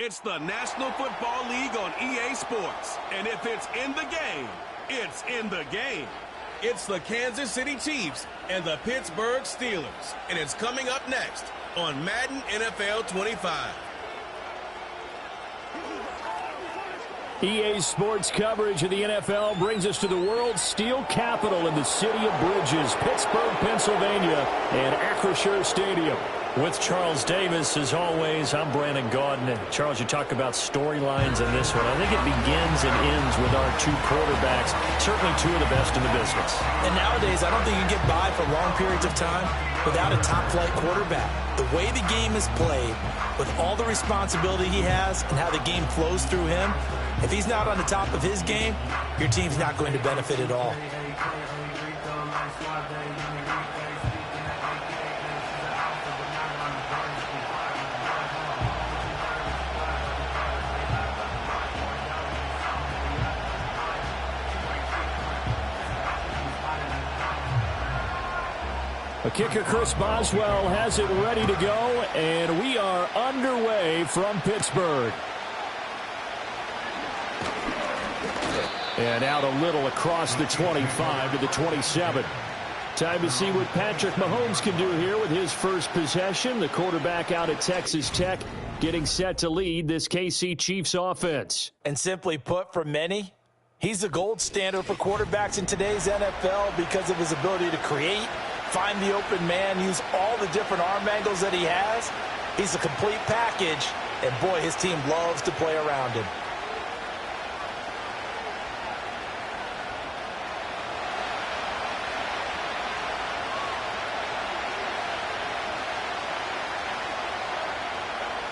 It's the National Football League on EA Sports. And if it's in the game, it's in the game. It's the Kansas City Chiefs and the Pittsburgh Steelers. And it's coming up next on Madden NFL 25. EA Sports coverage of the NFL brings us to the world's steel capital in the city of bridges, Pittsburgh, Pennsylvania, and Acrisure Stadium. With Charles Davis, as always, I'm Brandon Gaudin. And Charles, you talk about storylines in this one. I think it begins and ends with our two quarterbacks, certainly two of the best in the business. And nowadays, I don't think you can get by for long periods of time without a top-flight quarterback. The way the game is played, with all the responsibility he has and how the game flows through him, if he's not on the top of his game, your team's not going to benefit at all. A kicker, Chris Boswell, has it ready to go, and we are underway from Pittsburgh. And out a little across the 25 to the 27. Time to see what Patrick Mahomes can do here with his first possession. The quarterback out at Texas Tech getting set to lead this KC Chiefs offense. And simply put, for many, he's the gold standard for quarterbacks in today's NFL because of his ability to create, find the open man, use all the different arm angles that he has. He's a complete package, and boy, his team loves to play around him.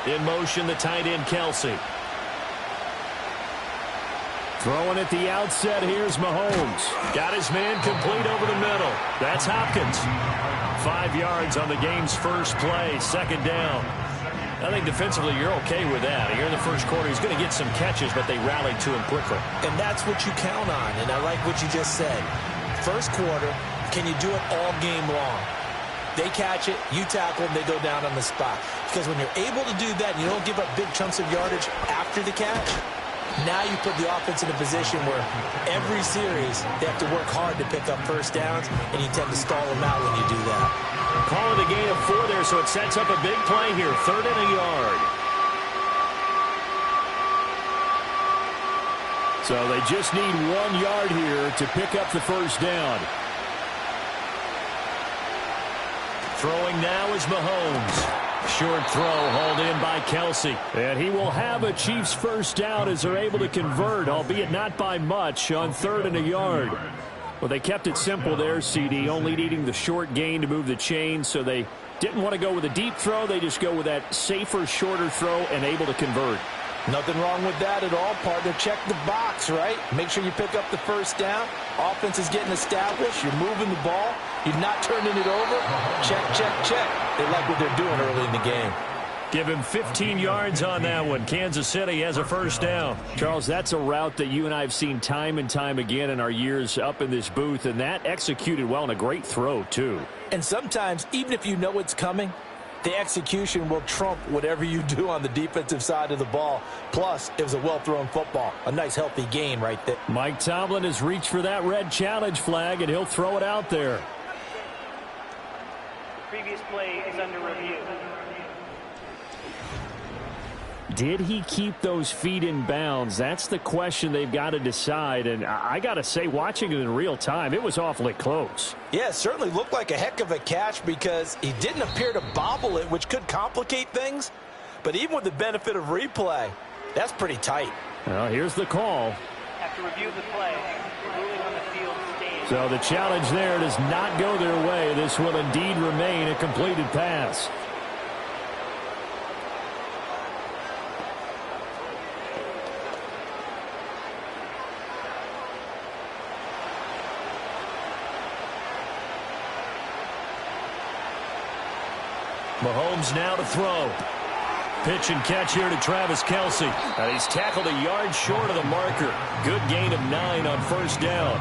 In motion, the tight end, Kelsey. Throwing at the outset, here's Mahomes. Got his man complete over the middle. That's Hopkins. 5 yards on the game's first play, second down. I think defensively you're okay with that. Here in the first quarter, he's going to get some catches, but they rallied to him quickly. And that's what you count on, and I like what you just said. First quarter, can you do it all game long? They catch it, you tackle them, they go down on the spot. Because when you're able to do that and you don't give up big chunks of yardage after the catch, now you put the offense in a position where every series they have to work hard to pick up first downs, and you tend to stall them out when you do that. Calling the gain of 4 there, so it sets up a big play here. 3rd and a yard. So they just need 1 yard here to pick up the first down. Throwing now is Mahomes. Short throw hauled in by Kelsey. And he will have a Chiefs first down as they're able to convert, albeit not by much, on 3rd and a yard. Well, they kept it simple there, CD, only needing the short gain to move the chains, so they didn't want to go with a deep throw. They just go with that safer, shorter throw and able to convert. Nothing wrong with that at all, partner. Check the box, right? Make sure you pick up the first down. Offense is getting established. You're moving the ball. You're not turning it over. Check, check, check. They like what they're doing early in the game. Give him 15 yards on that one. Kansas City has a first down. Charles, that's a route that you and I have seen time and time again in our years up in this booth, and that executed well and a great throw, too. And sometimes, even if you know it's coming, the execution will trump whatever you do on the defensive side of the ball. Plus, it was a well-thrown football. A nice, healthy gain right there. Mike Tomlin has reached for that red challenge flag, and he'll throw it out there. Previous play is under review. Did he keep those feet in bounds? That's the question they've got to decide. And I got to say, watching it in real time, it was awfully close. Yeah, it certainly looked like a heck of a catch because he didn't appear to bobble it, which could complicate things. But even with the benefit of replay, that's pretty tight. Well, here's the call. After review of the play, ruling on the field stands. So the challenge there does not go their way. This will indeed remain a completed pass. Mahomes now to throw. Pitch and catch here to Travis Kelsey. He's tackled a yard short of the marker. Good gain of 9 on first down.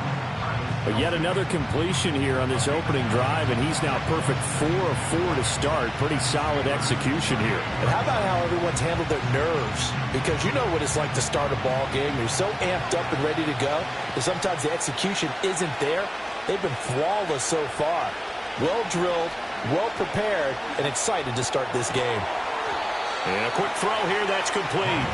But yet another completion here on this opening drive, and he's now perfect 4 of 4 to start. Pretty solid execution here. And how about how everyone's handled their nerves? Because you know what it's like to start a ball game. You're so amped up and ready to go, and sometimes the execution isn't there. They've been flawless so far. Well drilled, well prepared, and excited to start this game. And a quick throw here, that's complete.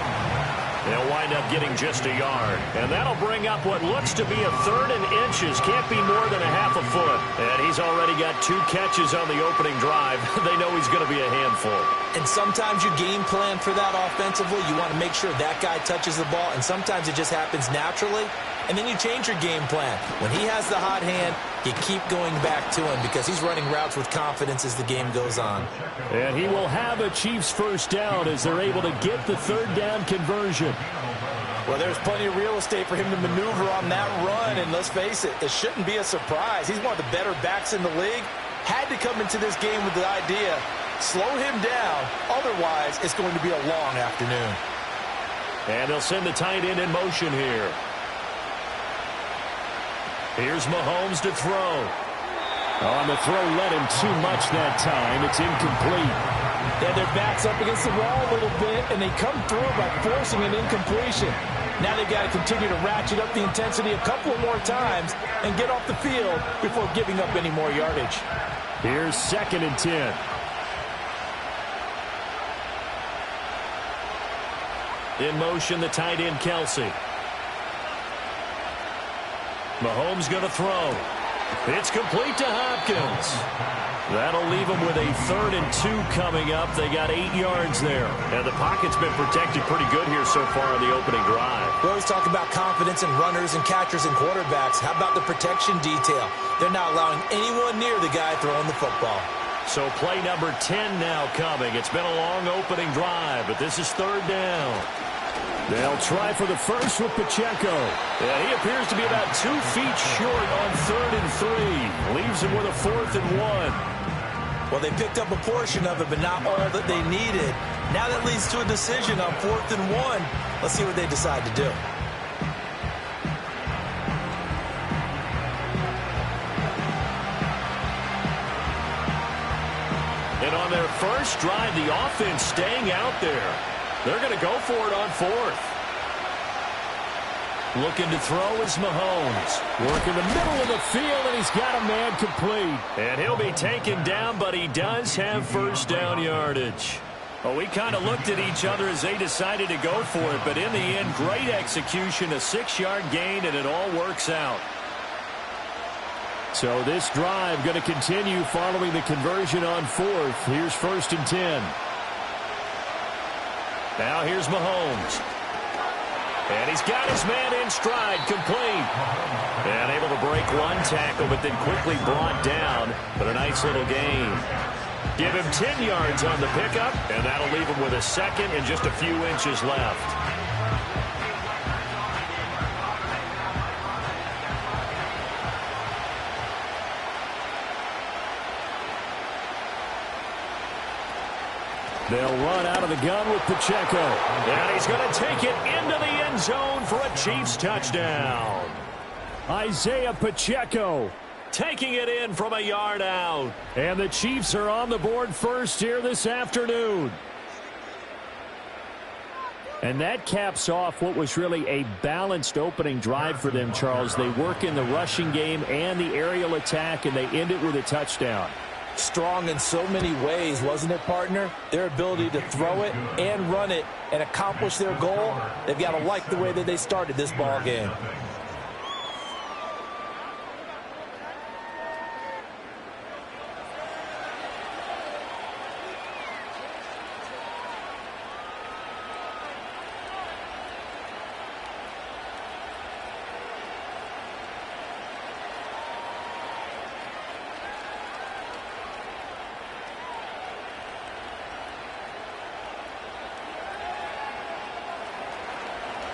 They'll wind up getting just a yard. And that'll bring up what looks to be a 3rd and inches. Can't be more than a half a foot. And he's already got 2 catches on the opening drive. They know he's going to be a handful. And sometimes you game plan for that offensively. You want to make sure that guy touches the ball. And sometimes it just happens naturally. And then you change your game plan. When he has the hot hand, you keep going back to him because he's running routes with confidence as the game goes on. And he will have a Chiefs first down as they're able to get the 3rd down conversion. Well, there's plenty of real estate for him to maneuver on that run. And let's face it, it shouldn't be a surprise. He's one of the better backs in the league. Had to come into this game with the idea, slow him down. Otherwise, it's going to be a long afternoon. And they'll send the tight end in motion here. Here's Mahomes to throw. On the throw, let him too much that time. It's incomplete. Yeah, their back's up against the wall a little bit, and they come through by forcing an incompletion. Now they've got to continue to ratchet up the intensity a couple more times and get off the field before giving up any more yardage. Here's 2nd and 10. In motion, the tight end, Kelsey. Mahomes going to throw. It's complete to Hopkins. That'll leave them with a 3rd and 2 coming up. They got 8 yards there. And the pocket's been protected pretty good here so far on the opening drive. We always talk about confidence in runners and catchers and quarterbacks. How about the protection detail? They're not allowing anyone near the guy throwing the football. So play number 10 now coming. It's been a long opening drive, but this is 3rd down. They'll try for the first with Pacheco. And he appears to be about 2 feet short on 3rd and 3. Leaves him with a 4th and 1. Well, they picked up a portion of it, but not all that they needed. Now that leads to a decision on 4th and 1. Let's see what they decide to do. And on their first drive, the offense staying out there. They're going to go for it on 4th. Looking to throw is Mahomes. Working the middle of the field, and he's got a man complete. And he'll be taken down, but he does have first down yardage. Well, we kind of looked at each other as they decided to go for it, but in the end, great execution, a 6-yard gain, and it all works out. So this drive going to continue following the conversion on 4th. Here's 1st and 10. Now here's Mahomes. And he's got his man in stride, complete. And able to break 1 tackle, but then quickly brought down. But a nice little gain. Give him 10 yards on the pickup, and that'll leave him with a 2nd and just a few inches left. They'll run out of the gun with Pacheco. And he's going to take it into the end zone for a Chiefs touchdown. Isaiah Pacheco taking it in from a yard out. And the Chiefs are on the board first here this afternoon. And that caps off what was really a balanced opening drive for them, Charles. They work in the rushing game and the aerial attack, and they end it with a touchdown. Strong in so many ways, wasn't it, partner? Their ability to throw it and run it and accomplish their goal, they've got to like the way that they started this ball game.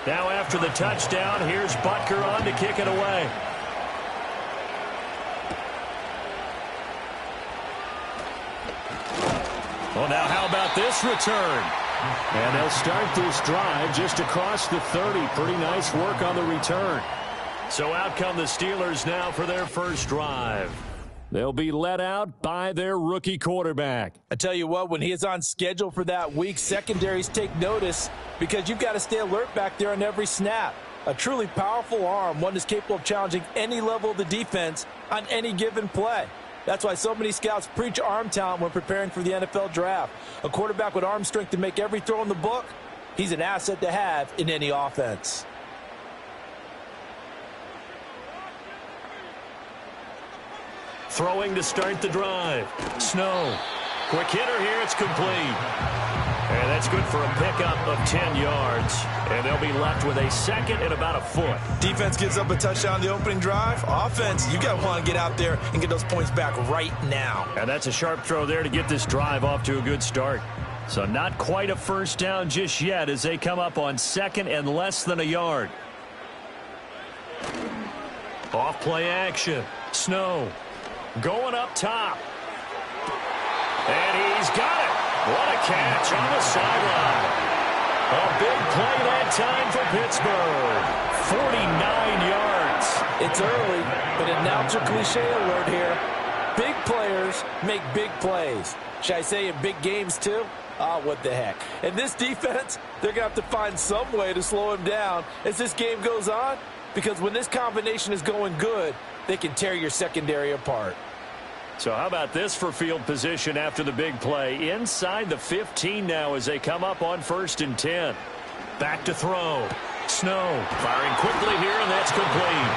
Now after the touchdown, here's Butker on to kick it away. Well, now how about this return? And they'll start this drive just across the 30. Pretty nice work on the return. So out come the Steelers now for their first drive. They'll be led out by their rookie quarterback. I tell you what, when he is on schedule for that week, secondaries take notice because you've got to stay alert back there on every snap. A truly powerful arm, one that's capable of challenging any level of the defense on any given play. That's why so many scouts preach arm talent when preparing for the NFL draft. A quarterback with arm strength to make every throw in the book, he's an asset to have in any offense. Throwing to start the drive. Snow. Quick hitter here. It's complete. And that's good for a pickup of 10 yards. And they'll be left with a second and about a foot. Defense gives up a touchdown the opening drive. Offense, you got to want to get out there and get those points back right now. And that's a sharp throw there to get this drive off to a good start. So not quite a first down just yet as they come up on second and less than a yard. Off play action. Snow. Going up top. And he's got it. What a catch on the sideline. A big play that time for Pittsburgh. 49 yards. It's early, but announcer cliche alert here. Big players make big plays. Should I say in big games too? What the heck. And this defense, they're going to have to find some way to slow him down as this game goes on. Because when this combination is going good, they can tear your secondary apart. So how about this for field position after the big play? Inside the 15 now as they come up on 1st and 10. Back to throw. Snow firing quickly here, and that's complete.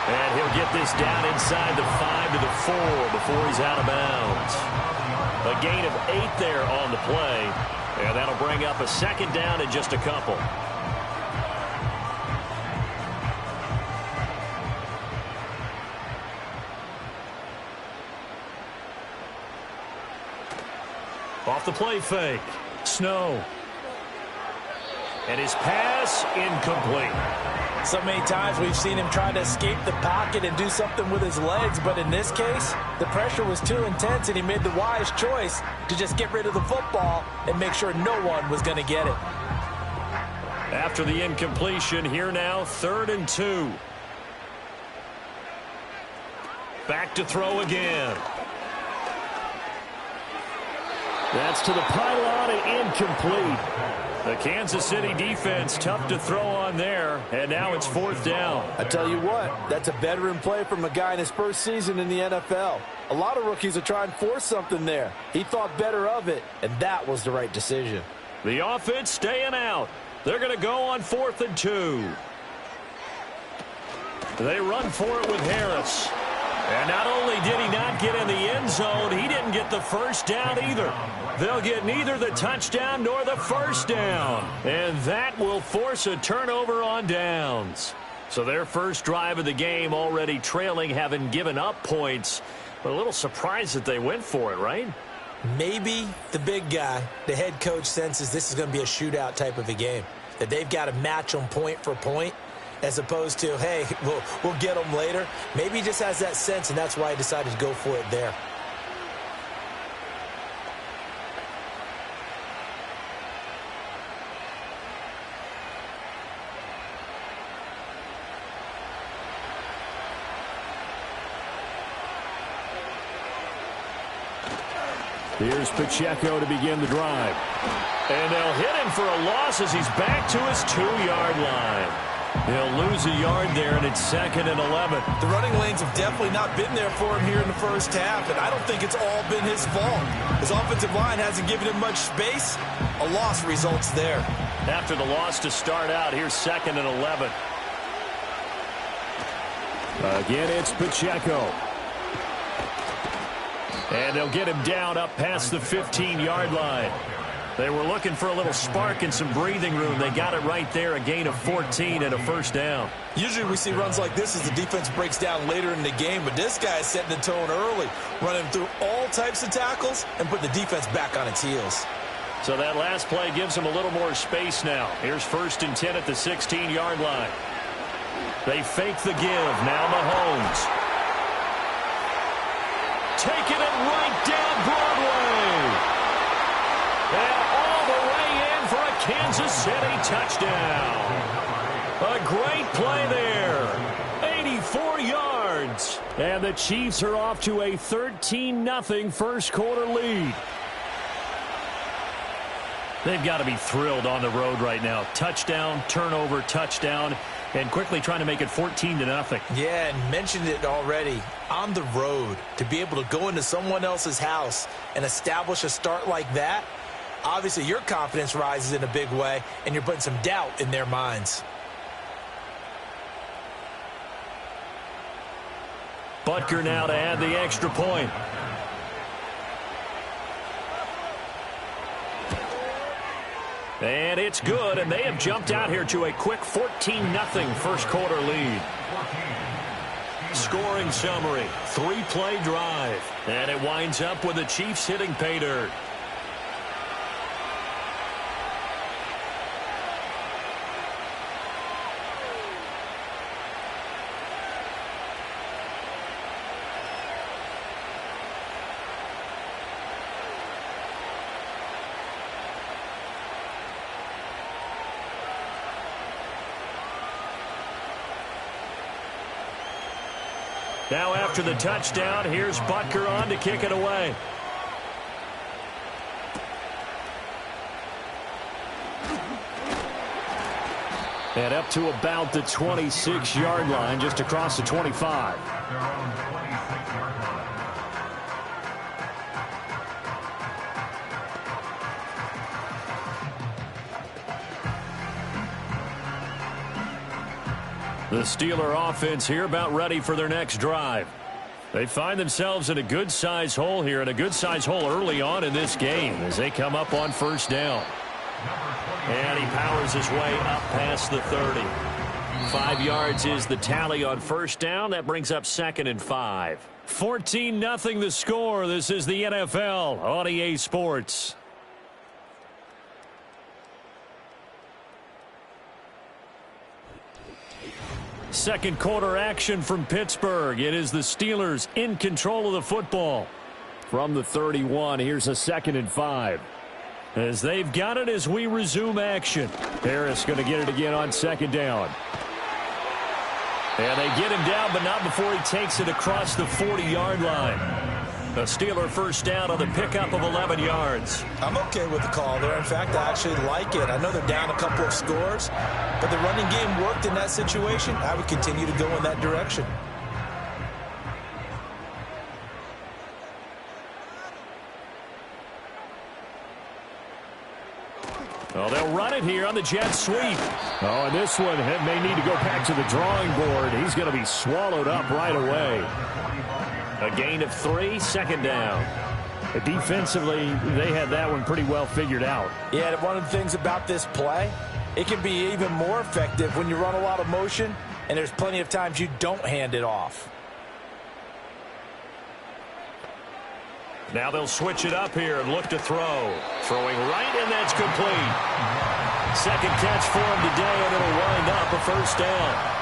And he'll get this down inside the 5 to the 4 before he's out of bounds. A gain of 8 there on the play, and that'll bring up a second down in just a couple. Off the play fake. Snow. And his pass incomplete. So many times we've seen him try to escape the pocket and do something with his legs, but in this case, the pressure was too intense and he made the wise choice to just get rid of the football and make sure no one was going to get it. After the incompletion, here now, 3rd and 2. Back to throw again. That's to the pylon and incomplete. The Kansas City defense tough to throw on there, and now it's 4th down. I tell you what, that's a veteran play from a guy in his first season in the NFL. A lot of rookies are trying to force something there. He thought better of it, and that was the right decision. The offense staying out. They're going to go on 4th and 2. They run for it with Harris. And not only did he not get in the end zone, he didn't get the first down either. They'll get neither the touchdown nor the first down. And that will force a turnover on downs. So their first drive of the game already trailing, having given up points. But a little surprised that they went for it, right? Maybe the big guy, the head coach, senses this is going to be a shootout type of a game. That they've got to match them point for point. As opposed to, hey, we'll get them later. Maybe he just has that sense, and that's why he decided to go for it there. Here's Pacheco to begin the drive. And they'll hit him for a loss as he's back to his 2-yard line. He'll lose a yard there, and it's 2nd and 11. The running lanes have definitely not been there for him here in the first half, and I don't think it's all been his fault. His offensive line hasn't given him much space. A loss results there. After the loss to start out, here's 2nd and 11. Again, it's Pacheco. And they'll get him down up past the 15-yard line. They were looking for a little spark and some breathing room. They got it right there, a gain of 14 and a first down. Usually we see runs like this as the defense breaks down later in the game, but this guy is setting the tone early, running through all types of tackles and put the defense back on its heels. So that last play gives them a little more space now. Here's 1st and 10 at the 16-yard line. They fake the give. Now Mahomes. Taking it right down Broadway. And all the way in for a Kansas City touchdown. A great play there. And the Chiefs are off to a 13-0 first quarter lead. They've got to be thrilled on the road right now. Touchdown, turnover, touchdown, and quickly trying to make it 14-0. Yeah, and mentioned it already. On the road, to be able to go into someone else's house and establish a start like that, obviously your confidence rises in a big way, and you're putting some doubt in their minds. Butker now to add the extra point. And it's good, and they have jumped out here to a quick 14-0 first quarter lead. Scoring summary, 3-play drive. And it winds up with the Chiefs hitting pay dirt. Now after the touchdown, here's Butker on to kick it away. And up to about the 26-yard line, just across the 25. The Steeler offense here about ready for their next drive. They find themselves in a good-sized hole here, and a good-sized hole early on in this game as they come up on first down. And he powers his way up past the 30. 5 yards is the tally on first down. That brings up 2nd and 5. 14-0 the score. This is the NFL on EA Sports. Second quarter action from Pittsburgh. It is the Steelers in control of the football. From the 31, here's a 2nd and 5. As they've got it as we resume action. Harris going to get it again on 2nd down. And they get him down, but not before he takes it across the 40-yard line. A Steeler first down on the pickup of 11 yards. I'm okay with the call there. In fact, I actually like it. I know they're down a couple of scores, but the running game worked in that situation. I would continue to go in that direction. Well, they'll run it here on the jet sweep. Oh, and this one may need to go back to the drawing board. He's going to be swallowed up right away. A gain of 3, 2nd down. Defensively, they had that one pretty well figured out. Yeah, and one of the things about this play, it can be even more effective when you run a lot of motion, and there's plenty of times you don't hand it off. Now they'll switch it up here and look to throw. Throwing right, and that's complete. Second catch for him today, and it'll wind up a first down.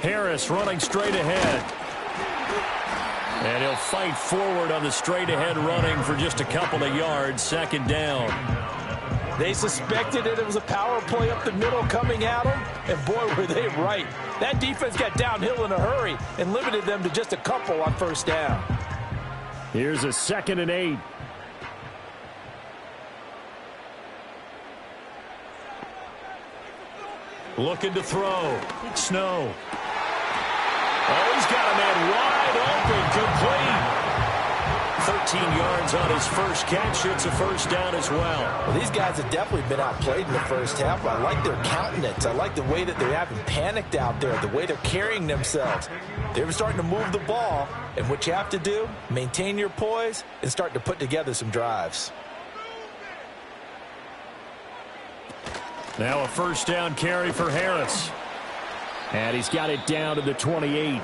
Harris running straight ahead. And he'll fight forward on the straight-ahead running for just a couple of yards. 2nd down. They suspected it was a power play up the middle coming at them, and boy, were they right. That defense got downhill in a hurry and limited them to just a couple on first down. Here's a 2nd and 8. Looking to throw. Snow. Oh, he's got a man wide open, complete. 13 yards on his first catch. It's a first down as well. These guys have definitely been outplayed in the first half. I like their countenance. I like the way that they haven't panicked out there, the way they're carrying themselves. They were starting to move the ball, and what you have to do, maintain your poise and start to put together some drives. Now a first down carry for Harris. And he's got it down to the 28.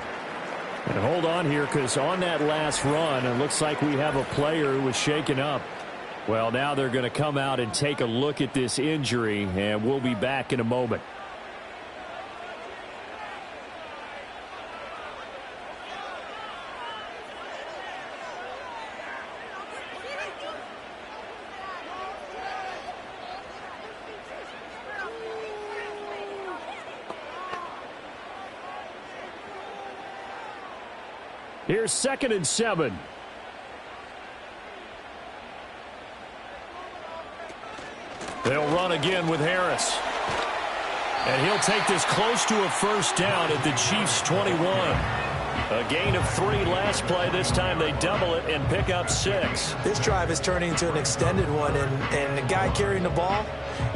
And hold on here, because on that last run, it looks like we have a player who was shaken up. Well, now they're going to come out and take a look at this injury, and we'll be back in a moment. Here's 2nd and 7. They'll run again with Harris. And he'll take this close to a first down at the Chiefs' 21. A gain of 3 last play. This time they double it and pick up 6. This drive is turning into an extended one, and the guy carrying the ball,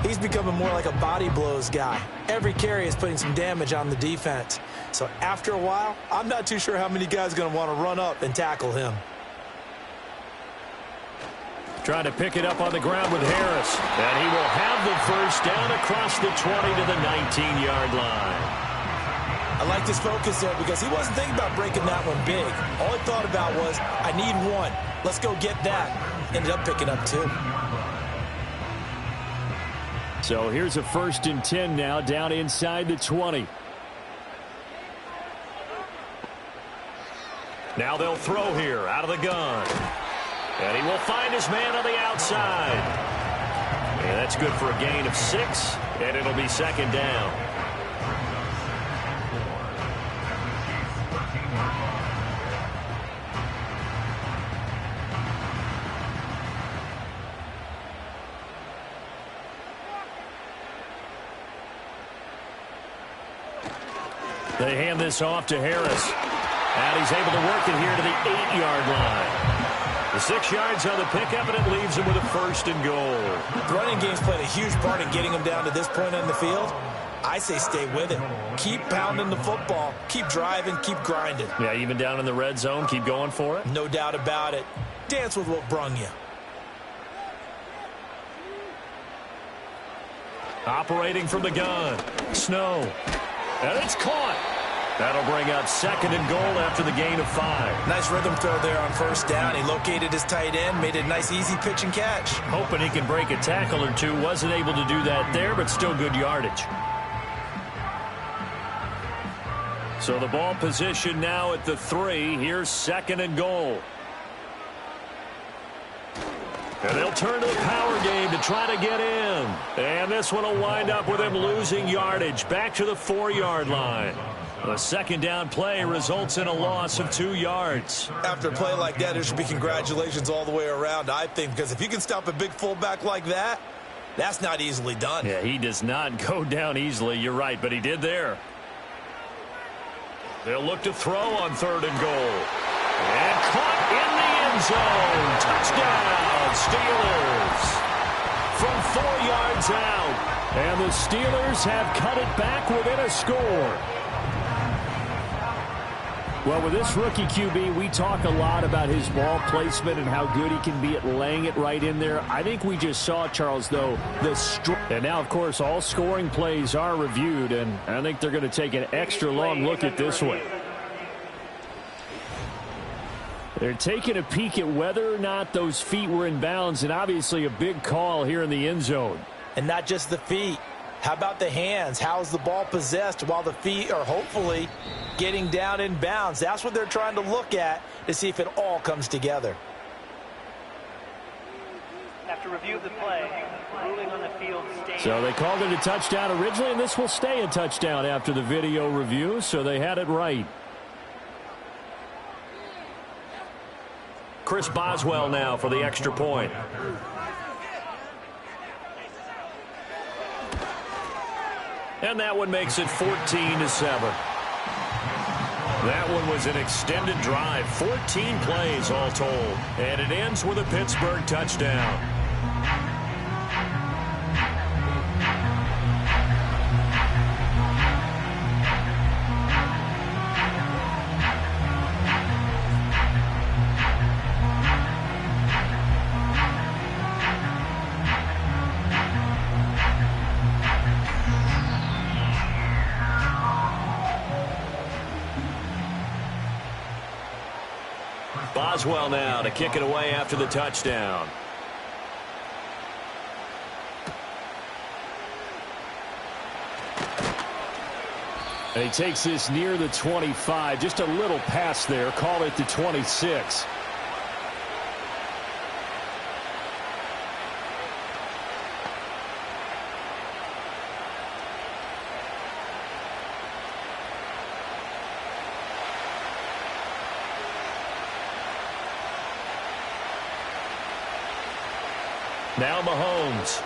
he's becoming more like a body blows guy. Every carry is putting some damage on the defense. So after a while, I'm not too sure how many guys are going to want to run up and tackle him. Trying to pick it up on the ground with Harris. And he will have the first down across the 20 to the 19-yard line. I like this focus there because he wasn't thinking about breaking that one big. All he thought about was, I need 1. Let's go get that. Ended up picking up 2. So here's a 1st and 10 now, down inside the 20. Now they'll throw here out of the gun. And he will find his man on the outside. And that's good for a gain of 6, and it'll be 2nd down. They hand this off to Harris. And he's able to work it here to the 8-yard line. The 6 yards on the pickup, and it leaves him with a 1st and goal. The running game's played a huge part in getting him down to this point on the field. I say stay with it. Keep pounding the football. Keep driving. Keep grinding. Yeah, even down in the red zone, keep going for it. No doubt about it. Dance with what brung you. Operating from the gun. Snow. And it's caught. That'll bring up 2nd and goal after the gain of 5. Nice rhythm throw there on first down. He located his tight end, made a nice easy pitch and catch. Hoping he can break a tackle or two. Wasn't able to do that there, but still good yardage. So the ball position now at the 3. Here's 2nd and goal. And they'll turn to the power game to try to get in. And this one will wind up with him losing yardage. Back to the 4-yard line. A 2nd down play results in a loss of 2 yards. After a play like that, there should be congratulations all the way around, I think, because if you can stop a big fullback like that, that's not easily done. Yeah, he does not go down easily. You're right, but he did there. They'll look to throw on 3rd and goal. And caught in the end zone. Touchdown, Steelers. From 4 yards out. And the Steelers have cut it back within a score. Well, with this rookie QB, we talk a lot about his ball placement and how good he can be at laying it right in there. I think we just saw, Charles, though, and now, of course, all scoring plays are reviewed, and I think they're going to take an extra long look at this one. They're taking a peek at whether or not those feet were in bounds, and obviously a big call here in the end zone. And not just the feet. How about the hands? How's the ball possessed while the feet are hopefully getting down in bounds? That's what they're trying to look at to see if it all comes together. After review of the play, ruling on the field stayed. So they called it a touchdown originally, and this will stay a touchdown after the video review, so they had it right. Chris Boswell now for the extra point. And that one makes it 14-7. That one was an extended drive, 14 plays all told. And it ends with a Pittsburgh touchdown. Boswell now to kick it away after the touchdown. And he takes this near the 25. Just a little pass there. Call it the 26. Now Mahomes.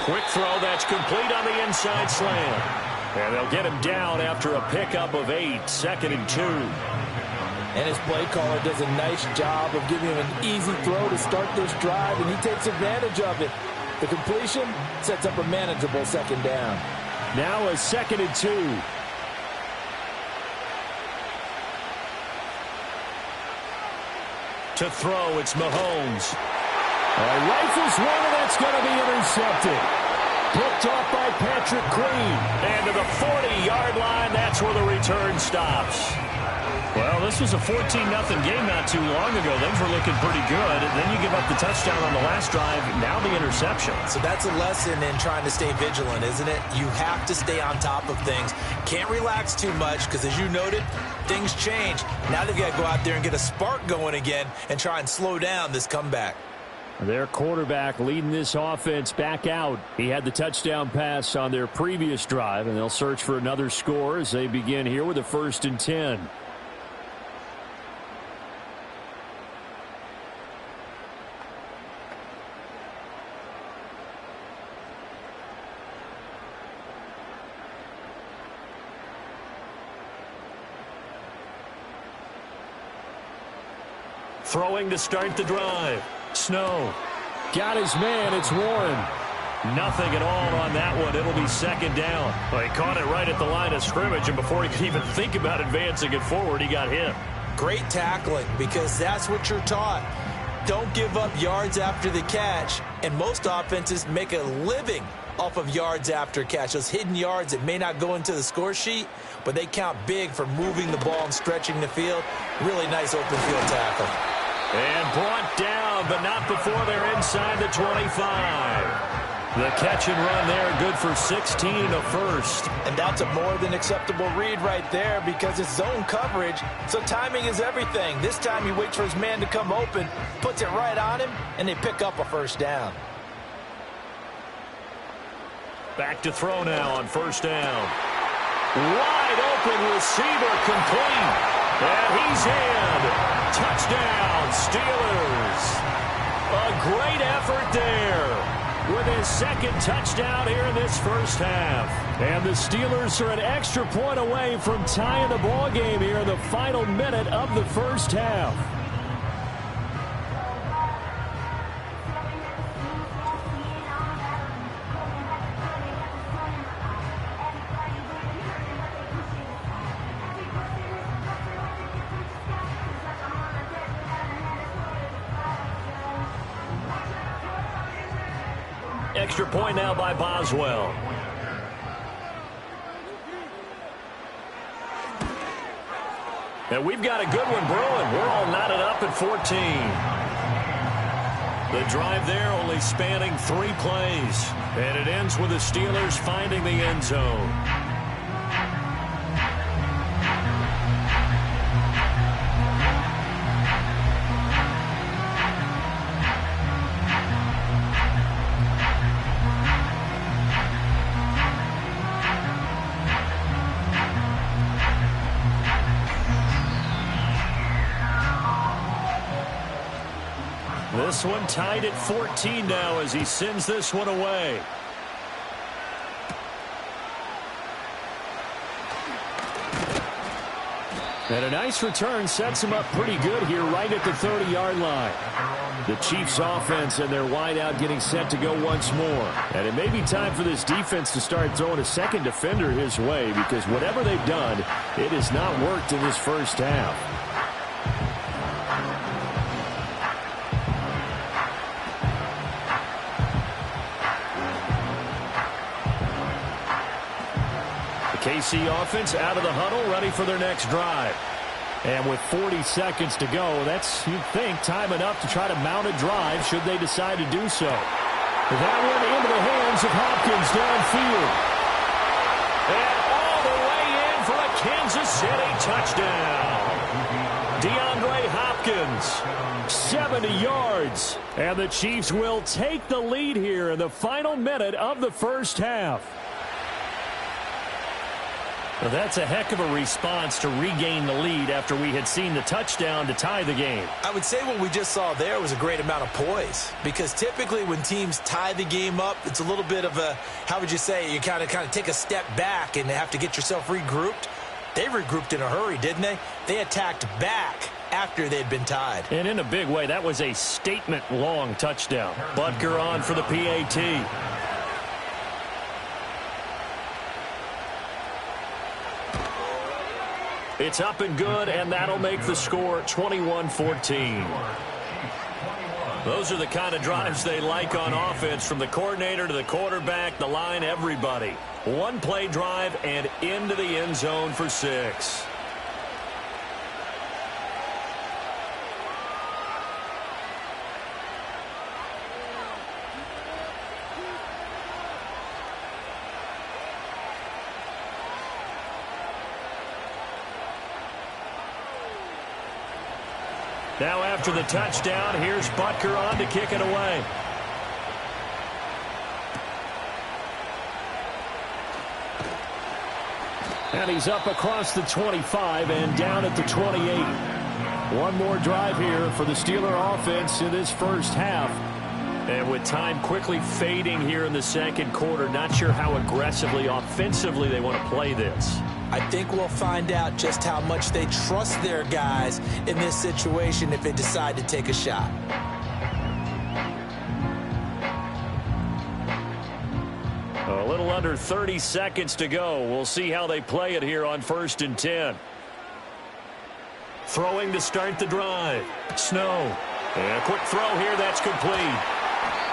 Quick throw that's complete on the inside slant. And they'll get him down after a pickup of 8, 2nd and 2. And his play caller does a nice job of giving him an easy throw to start this drive, and he takes advantage of it. The completion sets up a manageable 2nd down. Now a 2nd and 2. To throw, it's Mahomes. Rifles one, and that's going to be intercepted. Picked off by Patrick Queen. And to the 40-yard line, that's where the return stops. Well, this was a 14-0 game not too long ago. Things were looking pretty good. And then you give up the touchdown on the last drive. Now the interception. So that's a lesson in trying to stay vigilant, isn't it? You have to stay on top of things. Can't relax too much because, as you noted, things change. Now they've got to go out there and get a spark going again and try and slow down this comeback. Their quarterback leading this offense back out. He had the touchdown pass on their previous drive, and they'll search for another score as they begin here with a 1st and 10. Throwing to start the drive. Snow. Got his man. It's Warren. Nothing at all on that one. It'll be 2nd down. Well, he caught it right at the line of scrimmage, and before he could even think about advancing it forward, he got hit. Great tackling, because that's what you're taught. Don't give up yards after the catch, and most offenses make a living off of yards after catch. Those hidden yards that may not go into the score sheet, but they count big for moving the ball and stretching the field. Really nice open field tackle. And brought down, but not before they're inside the 25. The catch and run there, good for 16 and a 1st. And that's a more than acceptable read right there, because it's zone coverage, so timing is everything. This time he waits for his man to come open, puts it right on him, and they pick up a 1st down. Back to throw now on 1st down. Wide open receiver, complete. And he's in. Touchdown, Steelers. A great effort there with his 2nd touchdown here in this 1st half. And the Steelers are an extra point away from tying the ball game here in the final minute of the 1st half. Extra point now by Boswell. And we've got a good one brewing. We're all knotted up at 14. The drive there only spanning 3 plays. And it ends with the Steelers finding the end zone. This one tied at 14 now as he sends this one away. And a nice return sets him up pretty good here right at the 30-yard line. The Chiefs offense and their wideout getting set to go once more. And it may be time for this defense to start throwing a second defender his way, because whatever they've done, it has not worked in this 1st half. KC offense out of the huddle, ready for their next drive. And with 40 seconds to go, that's, you'd think, time enough to try to mount a drive should they decide to do so. That one into the hands of Hopkins downfield. And all the way in for a Kansas City touchdown. DeAndre Hopkins, 70 yards. And the Chiefs will take the lead here in the final minute of the 1st half. Well, that's a heck of a response to regain the lead after we had seen the touchdown to tie the game. I would say what we just saw there was a great amount of poise, because typically when teams tie the game up, it's a little bit of a, how would you say, you kind of take a step back and have to get yourself regrouped. They regrouped in a hurry, didn't they? They attacked back after they'd been tied. And in a big way, that was a statement-long touchdown. Butker on for the PAT. It's up and good, and that'll make the score 21-14. Those are the kind of drives they like on offense, from the coordinator to the quarterback, the line, everybody. One-play drive and into the end zone for 6. Now after the touchdown, here's Butker on to kick it away. And he's up across the 25 and down at the 28. One more drive here for the Steeler offense in this first half. And with time quickly fading here in the second quarter, not sure how aggressively, offensively they want to play this. I think we'll find out just how much they trust their guys in this situation if they decide to take a shot. A little under 30 seconds to go. We'll see how they play it here on 1st and 10. Throwing to start the drive. Snow. And a quick throw here. That's complete.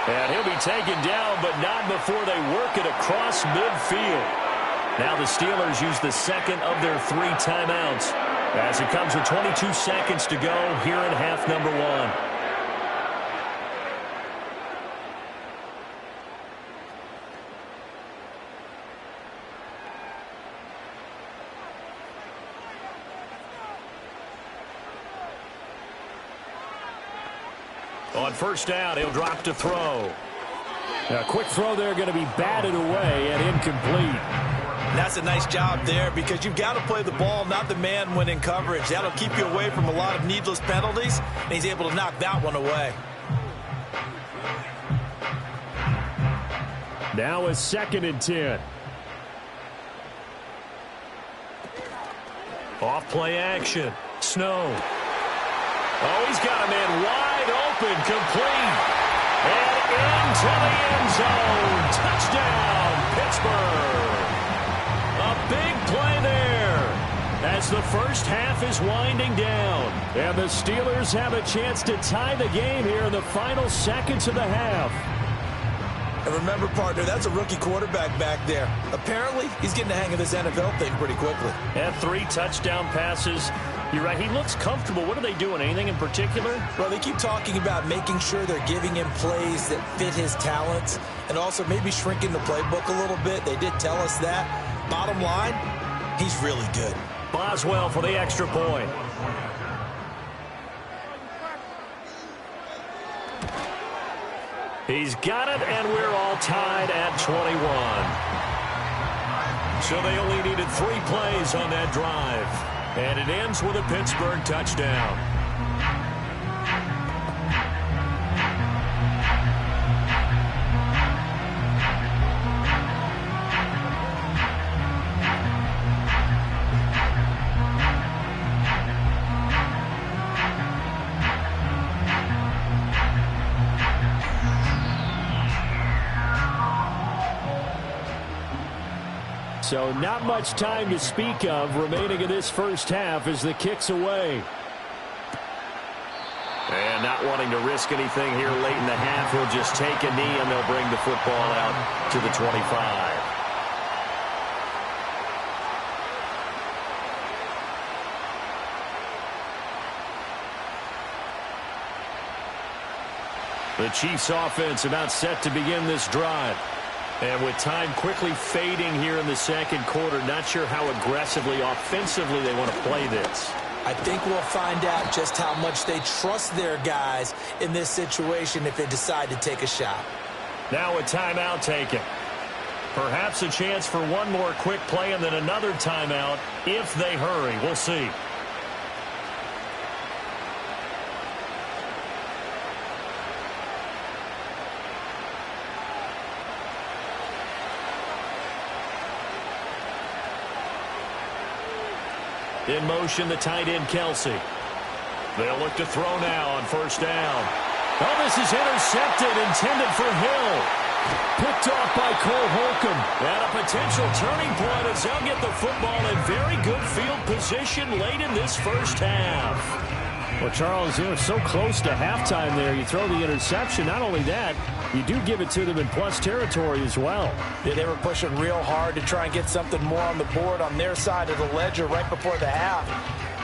And he'll be taken down, but not before they work it across midfield. Now the Steelers use the second of their 3 timeouts as it comes with 22 seconds to go here in half number 1. On first down, he'll drop to throw. A quick throw there, going to be batted away and incomplete. That's a nice job there, because you've got to play the ball, not the man when in coverage. That'll keep you away from a lot of needless penalties, and he's able to knock that one away. Now a 2nd and 10. Off play action. Snow. Oh, he's got a man wide open, complete. And into the end zone. Touchdown, Pittsburgh. A big play there as the first half is winding down. And the Steelers have a chance to tie the game here in the final seconds of the half. And remember, partner, that's a rookie quarterback back there. Apparently, he's getting the hang of this NFL thing pretty quickly. And 3 touchdown passes. You're right, he looks comfortable. What are they doing? Anything in particular? Well, they keep talking about making sure they're giving him plays that fit his talents, and also maybe shrinking the playbook a little bit. They did tell us that. Bottom line, he's really good. Boswell for the extra point. He's got it, and we're all tied at 21. So they only needed 3 plays on that drive. And it ends with a Pittsburgh touchdown. So not much time to speak of remaining in this first half as the kick's away. And not wanting to risk anything here late in the half, he'll just take a knee and they'll bring the football out to the 25. The Chiefs offense about set to begin this drive. And with time quickly fading here in the second quarter, not sure how aggressively, offensively they want to play this. I think we'll find out just how much they trust their guys in this situation if they decide to take a shot. Now a timeout taken. Perhaps a chance for one more quick play and then another timeout if they hurry. We'll see. In motion, the tight end, Kelsey. They'll look to throw now on first down. Oh, this is intercepted, intended for Hill. Picked off by Cole Holcomb. And a potential turning point as they'll get the football in very good field position late in this first half. Well, Charles, you're so close to halftime there. You throw the interception. Not only that, you do give it to them in plus territory as well. Yeah, they were pushing real hard to try and get something more on the board on their side of the ledger right before the half.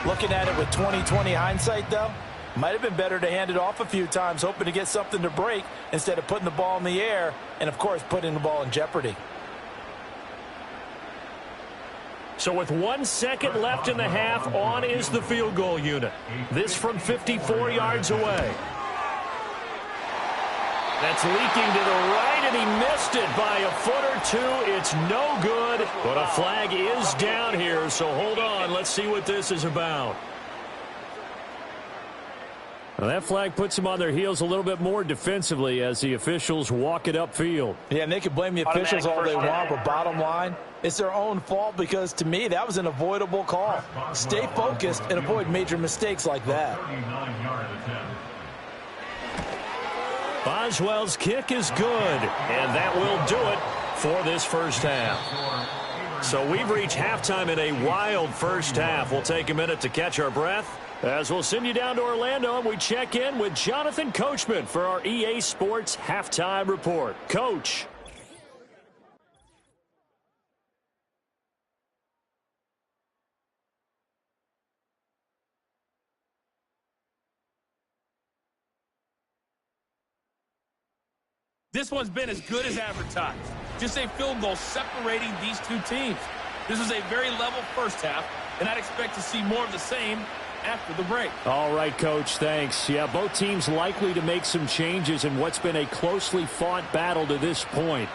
Looking at it with 20/20 hindsight, though, might have been better to hand it off a few times, hoping to get something to break instead of putting the ball in the air and, of course, putting the ball in jeopardy. So with 1 second left in the half, on is the field goal unit. This from 54 yards away. That's leaking to the right, and he missed it by a foot or two. It's no good, but a flag is down here, so hold on. Let's see what this is about. Well, that flag puts them on their heels a little bit more defensively as the officials walk it upfield. Yeah, and they can blame the officials all they want, but bottom line, it's their own fault because, to me, that was an avoidable call. Stay focused and avoid major mistakes like that. Boswell's kick is good, and that will do it for this first half. So we've reached halftime in a wild first half. We'll take a minute to catch our breath as we'll send you down to Orlando and we check in with Jonathan Coachman for our EA Sports Halftime Report. Coach. This one's been as good as advertised. Just a field goal separating these two teams. This is a very level first half, and I'd expect to see more of the same after the break. All right, Coach, thanks. Yeah, both teams likely to make some changes in what's been a closely fought battle to this point.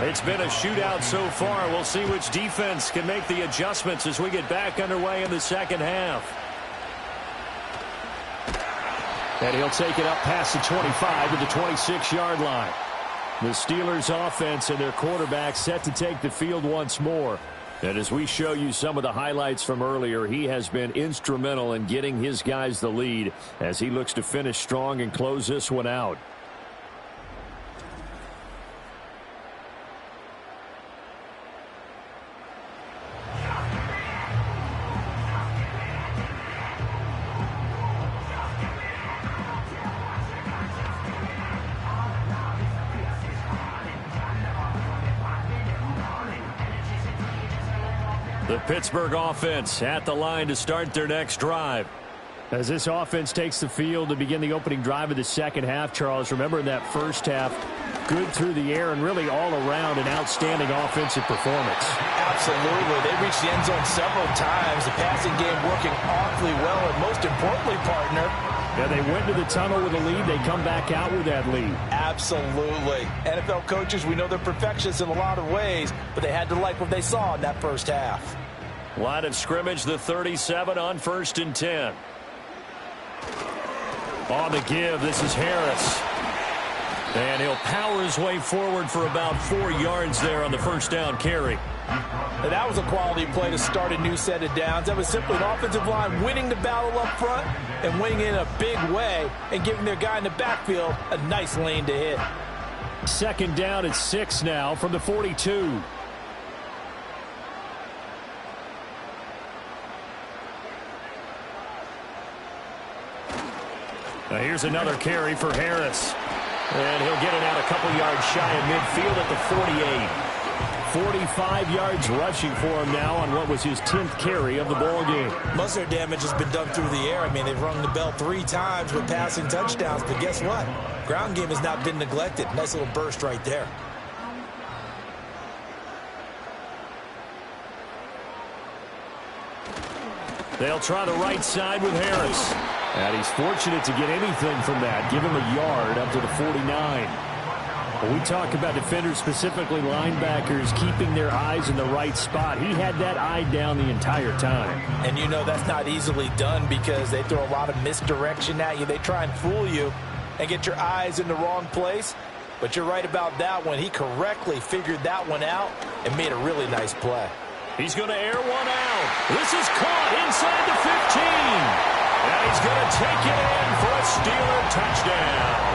It's been a shootout so far. We'll see which defense can make the adjustments as we get back underway in the second half. And he'll take it up past the 25 to the 26-yard line. The Steelers offense and their quarterback set to take the field once more. And as we show you some of the highlights from earlier, he has been instrumental in getting his guys the lead as he looks to finish strong and close this one out. The Pittsburgh offense at the line to start their next drive. As this offense takes the field to begin the opening drive of the second half, Charles, remember in that first half, good through the air and really all around an outstanding offensive performance. Absolutely. They reached the end zone several times. The passing game working awfully well, and most importantly, partner, yeah, they went to the tunnel with a lead. They come back out with that lead. Absolutely. NFL coaches, we know they're perfectionists in a lot of ways, but they had to like what they saw in that first half. Line of scrimmage, the 37 on 1st and 10. On the give, this is Harris. And he'll power his way forward for about 4 yards there on the first down carry. And that was a quality play to start a new set of downs. That was simply an offensive line winning the battle up front and winning in a big way and giving their guy in the backfield a nice lane to hit. Second down at 6 now from the 42. Now here's another carry for Harris. And he'll get it out a couple yards shy of midfield at the 48. 45 yards rushing for him now on what was his 10th carry of the ball game. Most of their damage has been done through the air. I mean, they've rung the bell 3 times with passing touchdowns, but guess what? Ground game has not been neglected. Nice little burst right there. They'll try the right side with Harris. And he's fortunate to get anything from that. Give him a yard up to the 49. When we talk about defenders, specifically linebackers, keeping their eyes in the right spot, he had that eye down the entire time. And you know that's not easily done because they throw a lot of misdirection at you. They try and fool you and get your eyes in the wrong place. But you're right about that one. He correctly figured that one out and made a really nice play. He's going to air one out. This is caught inside the 15. And he's going to take it in for a Steeler touchdown.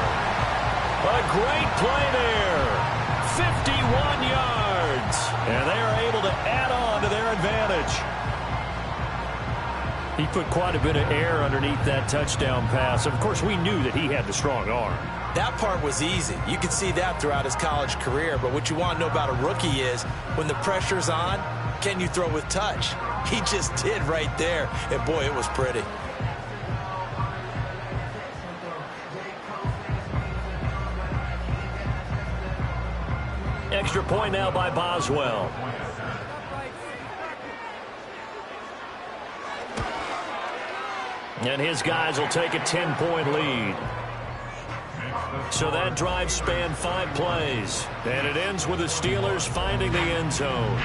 A great play there. 51 yards. And they are able to add on to their advantage. He put quite a bit of air underneath that touchdown pass. Of course, we knew that he had the strong arm. That part was easy. You could see that throughout his college career. But what you want to know about a rookie is when the pressure's on, can you throw with touch? He just did right there. And, boy, it was pretty. Extra point now by Boswell. And his guys will take a 10-point lead. So that drive spanned 5 plays. And it ends with the Steelers finding the end zone.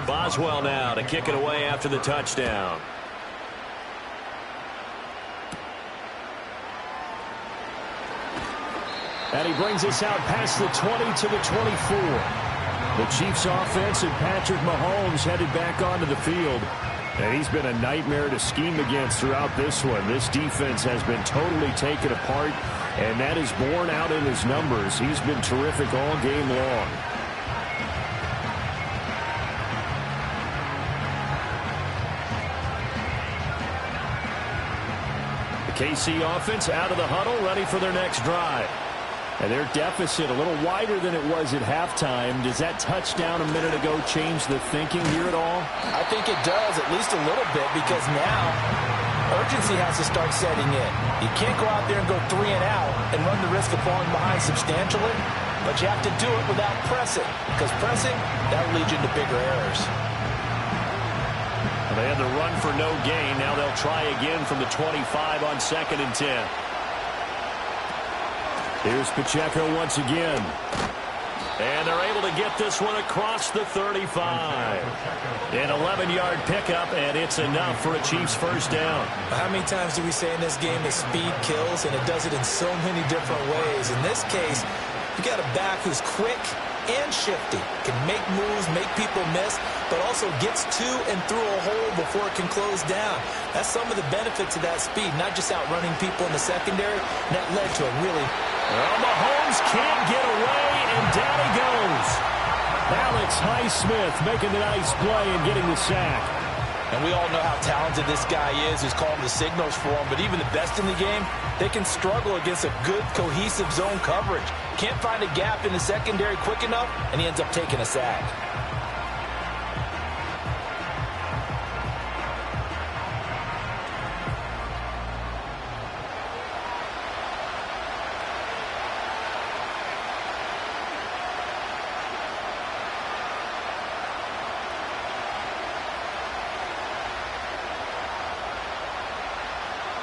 Boswell now to kick it away after the touchdown. And he brings us out past the 20 to the 24. The Chiefs offense and Patrick Mahomes headed back onto the field. And he's been a nightmare to scheme against throughout this one. This defense has been totally taken apart, and that is borne out in his numbers. He's been terrific all game long. KC offense out of the huddle, ready for their next drive. And their deficit a little wider than it was at halftime. Does that touchdown a minute ago change the thinking here at all? I think it does, at least a little bit, because now urgency has to start setting in. You can't go out there and go 3 and out and run the risk of falling behind substantially, but you have to do it without pressing, because pressing, that will lead you into bigger errors. They had the run for no gain. Now they'll try again from the 25 on 2nd and 10. Here's Pacheco once again. And they're able to get this one across the 35. An 11-yard pickup, and it's enough for a Chiefs first down. How many times do we say in this game that speed kills, and it does it in so many different ways? In this case, you got a back who's quick and shifty, can make moves, make people miss, but also gets to and through a hole before it can close down. That's some of the benefits of that speed, not just outrunning people in the secondary. And that led to a really... Well, Mahomes can't get away, and down he goes. Alex Highsmith making the nice play and getting the sack. And we all know how talented this guy is who's calling the signals for him, but even the best in the game, they can struggle against a good, cohesive zone coverage. Can't find a gap in the secondary quick enough, and he ends up taking a sack.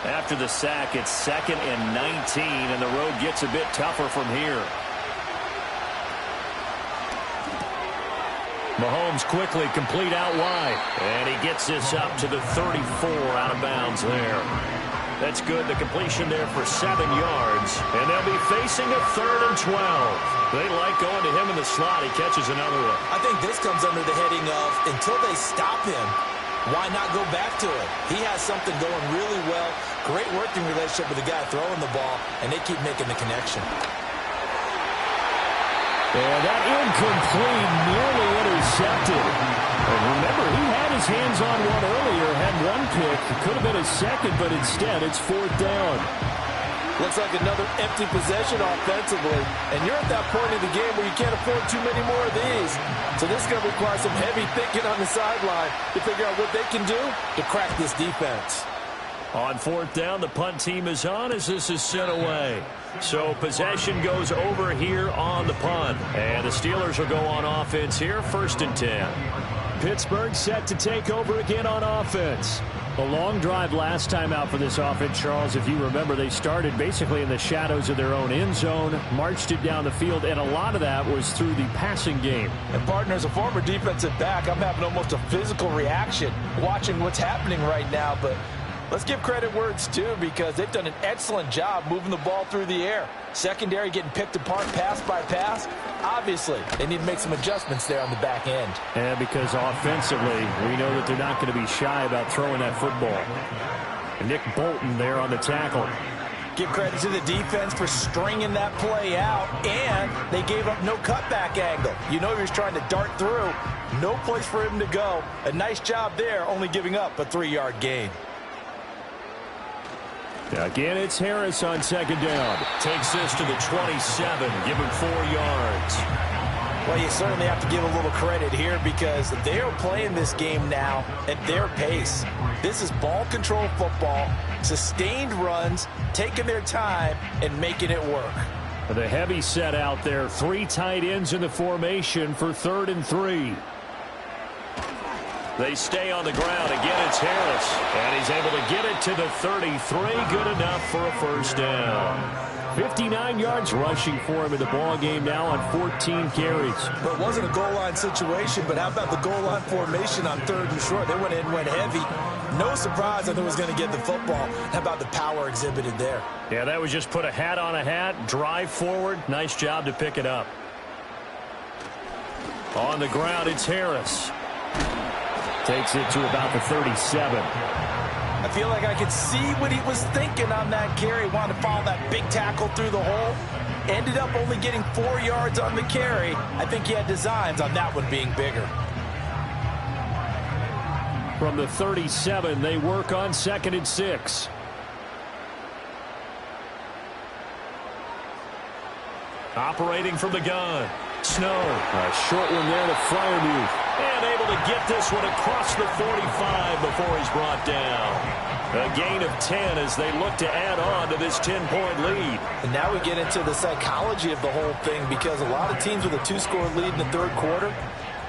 After the sack, it's 2nd and 19, and the road gets a bit tougher from here. Mahomes quickly complete out wide, and he gets this up to the 34 out of bounds there. That's good. The completion there for 7 yards, and they'll be facing a 3rd and 12. They like going to him in the slot. He catches another one. I think this comes under the heading of until they stop him, why not go back to it? He has something going really well. Great working relationship with the guy throwing the ball, and they keep making the connection. And that incomplete, nearly intercepted. And remember, he had his hands on one earlier, had one pick. It could have been a second, but instead it's 4th down. Looks like another empty possession offensively. And you're at that point in the game where you can't afford too many more of these. So this is going to require some heavy thinking on the sideline to figure out what they can do to crack this defense. On fourth down, the punt team is on as this is sent away. So possession goes over here on the punt. And the Steelers will go on offense here, 1st and 10. Pittsburgh set to take over again on offense. A long drive last time out for this offense, Charles. If you remember, they started basically in the shadows of their own end zone, marched it down the field, and a lot of that was through the passing game. And partner, as a former defensive back, I'm having almost a physical reaction watching what's happening right now. But let's give credit where it's due, because they've done an excellent job moving the ball through the air. Secondary getting picked apart pass by pass. Obviously, they need to make some adjustments there on the back end. And because offensively, we know that they're not going to be shy about throwing that football. And Nick Bolton there on the tackle. Give credit to the defense for stringing that play out, and they gave up no cutback angle. You know he was trying to dart through. No place for him to go. A nice job there, only giving up a 3-yard gain. Again, it's Harris on 2nd down. Takes this to the 27, give him 4 yards. Well, you certainly have to give a little credit here, because they are playing this game now at their pace. This is ball control football, sustained runs, taking their time, and making it work. The heavy set out there, 3 tight ends in the formation for 3rd and 3. They stay on the ground. Again, it's Harris. And he's able to get it to the 33. Good enough for a 1st down. 59 yards rushing for him in the ball game now on 14 carries. But it wasn't a goal line situation, but how about the goal line formation on 3rd and short? They went in, went heavy. No surprise that they was going to get the football. How about the power exhibited there? Yeah, that was just put a hat on a hat, drive forward. Nice job to pick it up. On the ground, it's Harris. Takes it to about the 37. I feel like I could see what he was thinking on that carry. Wanted to follow that big tackle through the hole. Ended up only getting 4 yards on the carry. I think he had designs on that one being bigger. From the 37, they work on 2nd and 6. Operating from the gun. Snow. A short one there to Freiermuth. And able to get this one across the 45 before he's brought down. A gain of 10 as they look to add on to this 10-point lead. And now we get into the psychology of the whole thing, because a lot of teams with a 2-score lead in the 3rd quarter,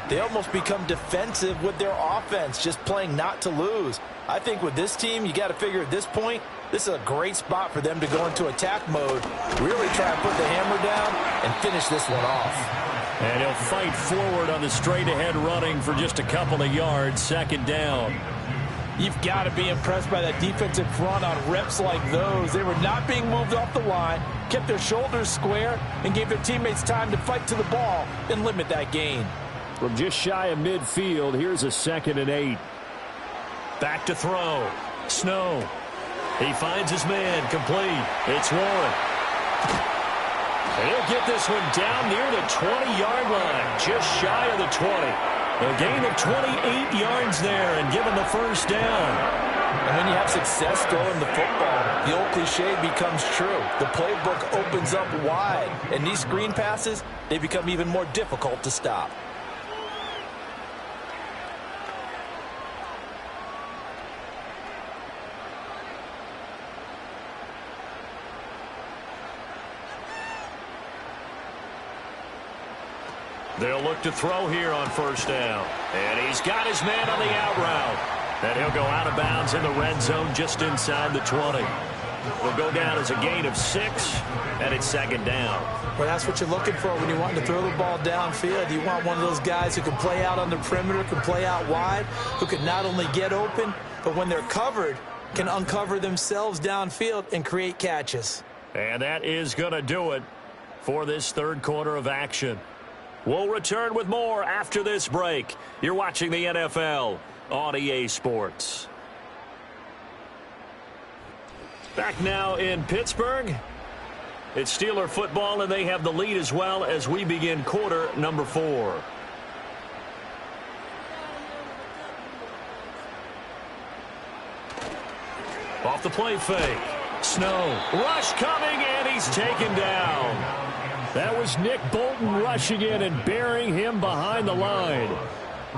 they almost become defensive with their offense, just playing not to lose. I think with this team, you got to figure at this point, this is a great spot for them to go into attack mode, really try to put the hammer down and finish this one off. And he'll fight forward on the straight-ahead running for just a couple of yards, 2nd down. You've got to be impressed by that defensive front on reps like those. They were not being moved off the line, kept their shoulders square, and gave their teammates time to fight to the ball and limit that gain. From just shy of midfield, here's a 2nd and 8. Back to throw. Snow. He finds his man, complete. It's Warren. And he'll get this one down near the 20-yard line, just shy of the 20. A gain of 28 yards there and given the 1st down. And when you have success throwing the football, the old cliche becomes true. The playbook opens up wide, and these screen passes, they become even more difficult to stop. They'll look to throw here on 1st down. And he's got his man on the out route. And he'll go out of bounds in the red zone just inside the 20. Will go down as a gain of 6, and it's 2nd down. Well, that's what you're looking for when you want to throw the ball downfield. You want one of those guys who can play out on the perimeter, can play out wide, who can not only get open, but when they're covered, can uncover themselves downfield and create catches. And that is going to do it for this 3rd quarter of action. We'll return with more after this break. You're watching the NFL on EA Sports. Back now in Pittsburgh. It's Steeler football, and they have the lead as well as we begin quarter number 4. Off the play fake. Snow. Rush coming, and he's taken down. That was Nick Bolton rushing in and burying him behind the line.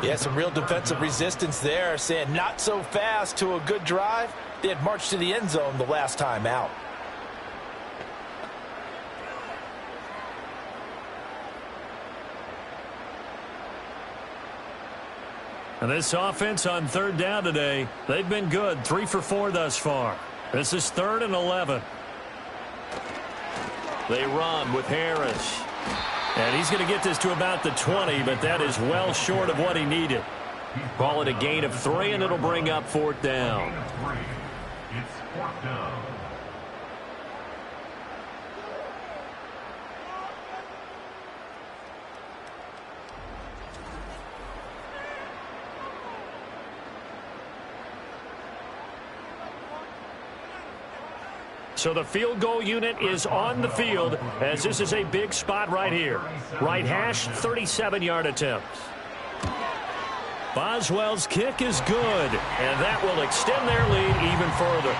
Yeah, some real defensive resistance there, saying not so fast to a good drive. They had marched to the end zone the last time out. And this offense on third down today, they've been good. 3 for 4 thus far. This is 3rd and 11. They run with Harris. And he's going to get this to about the 20, but that is well short of what he needed. Call it a gain of 3, and it'll bring up 4th down. It's 4th down. So the field goal unit is on the field as this is a big spot right here. Right hash, 37-yard attempt. Boswell's kick is good, and that will extend their lead even further.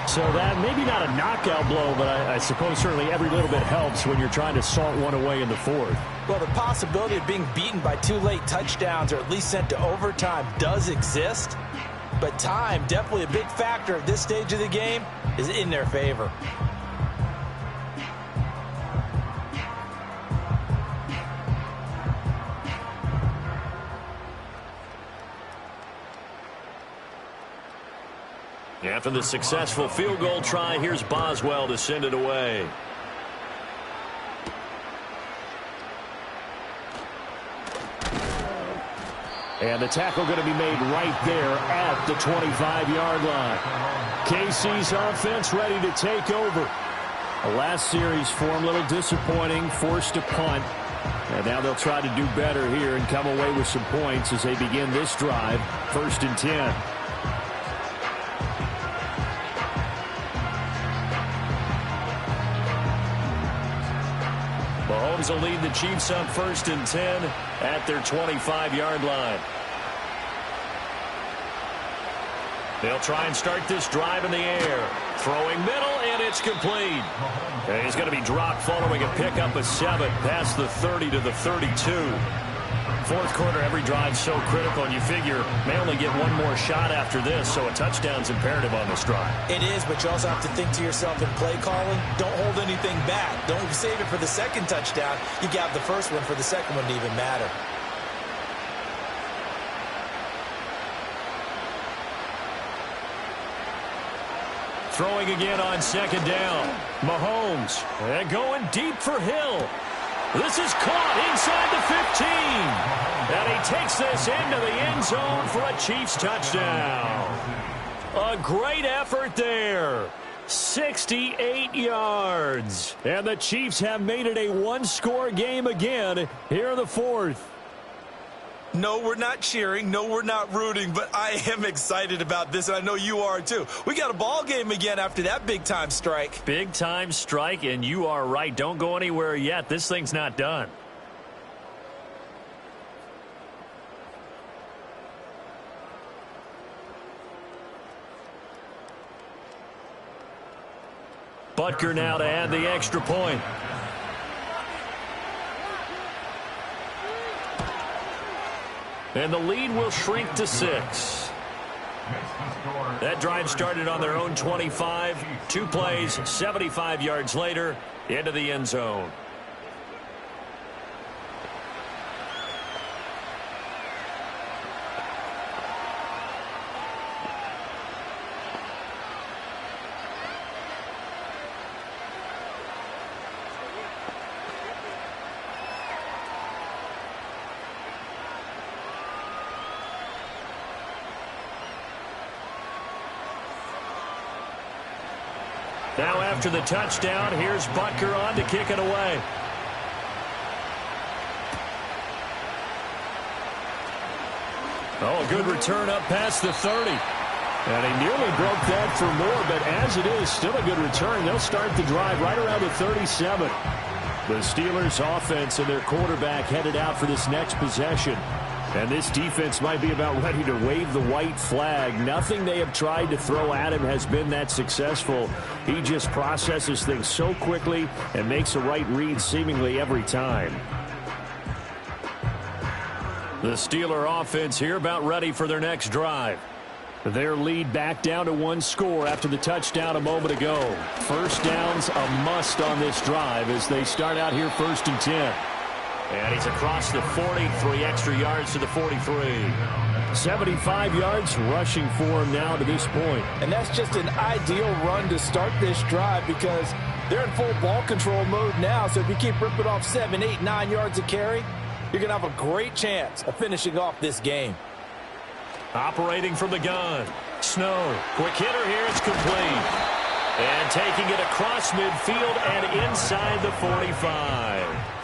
So that maybe not a knockout blow, but I suppose certainly every little bit helps when you're trying to salt one away in the 4th. Well, the possibility of being beaten by 2 late touchdowns or at least sent to overtime does exist. But time, definitely a big factor at this stage of the game, is in their favor. After the successful field goal try, here's Boswell to send it away. And the tackle going to be made right there at the 25-yard line. KC's offense ready to take over. The last series for him, a little disappointing, forced to punt. And now they'll try to do better here and come away with some points as they begin this drive. 1st and 10. Mahomes will lead the Chiefs up 1st and 10 at their 25-yard line. They'll try and start this drive in the air. Throwing middle, and it's complete. And he's going to be dropped following a pickup of 7 past the 30 to the 32. 4th quarter, every drive so critical, and you figure may only get one more shot after this, so a touchdown's imperative on this drive. It is, but you also have to think to yourself in play calling, don't hold anything back. Don't save it for the second touchdown. You got the first one for the second one to even matter. Throwing again on 2nd down. Mahomes, and going deep for Hill. This is caught inside the 15. And he takes this into the end zone for a Chiefs touchdown. A great effort there. 68 yards. And the Chiefs have made it a one-score game again here in the 4th. No, we're not cheering. No, we're not rooting, but I am excited about this, and I know you are too. We got a ball game again after that big-time strike. Big-time strike, and you are right. Don't go anywhere yet. This thing's not done. Butker now to add the extra point. And the lead will shrink to 6. That drive started on their own 25. 2 plays, 75 yards later, into the end zone. Now after the touchdown, here's Butker on to kick it away. Oh, a good return up past the 30. And he nearly broke that for more, but as it is, still a good return. They'll start the drive right around the 37. The Steelers offense and their quarterback headed out for this next possession. And this defense might be about ready to wave the white flag. Nothing they have tried to throw at him has been that successful. He just processes things so quickly and makes a right read seemingly every time. The Steeler offense here about ready for their next drive. Their lead back down to 1 score after the touchdown a moment ago. First down's a must on this drive as they start out here 1st and 10. And he's across the 40, 3 extra yards to the 43. 75 yards rushing for him now to this point. And that's just an ideal run to start this drive because they're in full ball control mode now. So if you keep ripping off 7, 8, 9 yards of carry, you're going to have a great chance of finishing off this game. Operating from the gun. Snow. Quick hitter here. It's complete. And taking it across midfield and inside the 45.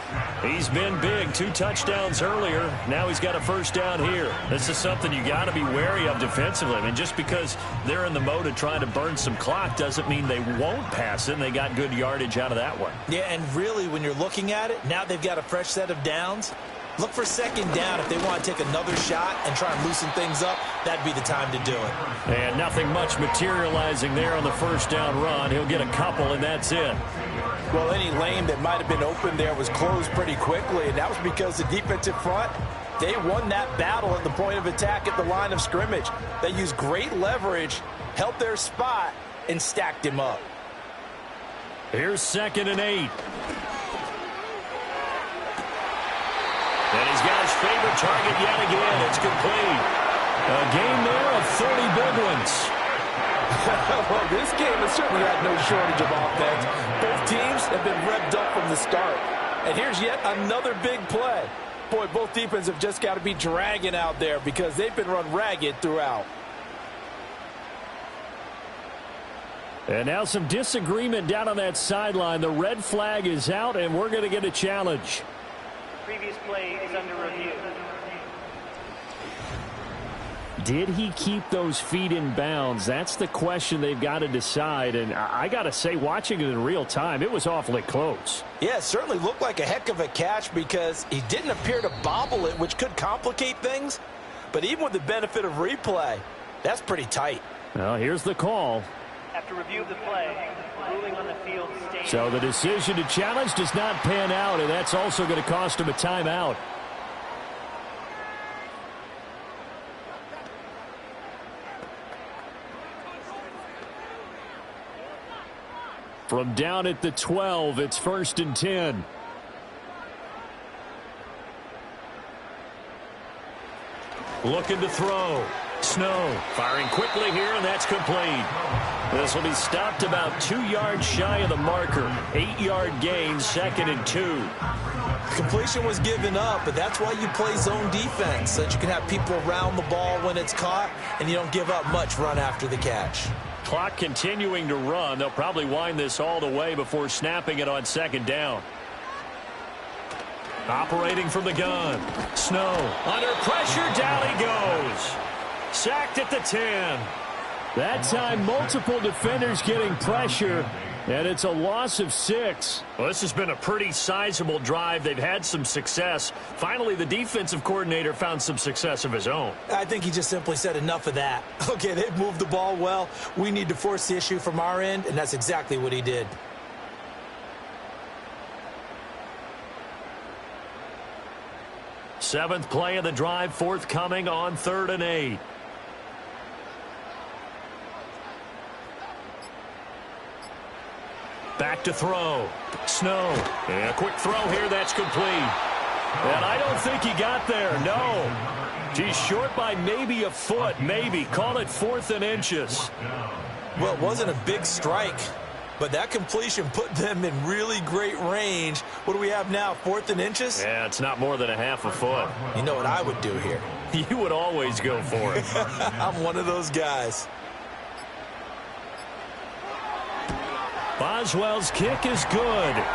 He's been big. 2 touchdowns earlier. Now he's got a first down here. This is something you got to be wary of defensively. I mean, just because they're in the mode of trying to burn some clock doesn't mean they won't pass it, and they got good yardage out of that one. Yeah, and really, when you're looking at it, now they've got a fresh set of downs. Look for 2nd down if they want to take another shot and try and loosen things up. That'd be the time to do it. And nothing much materializing there on the first down run. He'll get a couple, and that's it. Well, any lane that might have been open there was closed pretty quickly, and that was because the defensive front, they won that battle at the point of attack at the line of scrimmage. They used great leverage, held their spot, and stacked him up. Here's 2nd and 8. And he's got his favorite target yet again. It's complete. A game there of 30 big ones. Well, this game has certainly had no shortage of offense. Both teams have been revved up from the start. And here's yet another big play. Boy, both defenses have just got to be dragging out there because they've been run ragged throughout. And now some disagreement down on that sideline. The red flag is out, and we're going to get a challenge. Previous play is under review. Did he keep those feet in bounds? That's the question they've got to decide. And I got to say, watching it in real time, it was awfully close. Yeah, it certainly looked like a heck of a catch because he didn't appear to bobble it, which could complicate things. But even with the benefit of replay, that's pretty tight. Well, here's the call. After review of the play, ruling on the field stays. So the decision to challenge does not pan out, and that's also going to cost him a timeout. From down at the 12, it's 1st and 10. Looking to throw. Snow firing quickly here, and that's complete. This will be stopped about 2 yards shy of the marker. 8-yard gain, 2nd and 2. Completion was given up, but that's why you play zone defense, so that you can have people around the ball when it's caught, and you don't give up much run after the catch. Clock continuing to run. They'll probably wind this all the way before snapping it on 2nd down. Operating from the gun. Snow under pressure. Down he goes. Sacked at the 10. That time, multiple defenders getting pressure, and it's a loss of 6. Well, this has been a pretty sizable drive. They've had some success. Finally, the defensive coordinator found some success of his own. I think he just simply said enough of that. Okay, they've moved the ball well. We need to force the issue from our end, and that's exactly what he did. Seventh play of the drive forthcoming on 3rd and 8. Back to throw. Snow. And a quick throw here. That's complete. And I don't think he got there. No. He's short by maybe a foot. Maybe. Call it 4th and inches. Well, it wasn't a big strike, but that completion put them in really great range. What do we have now, 4th and inches? Yeah, it's not more than a half a foot. You know what I would do here? You would always go for it. I'm one of those guys. Boswell's kick is good,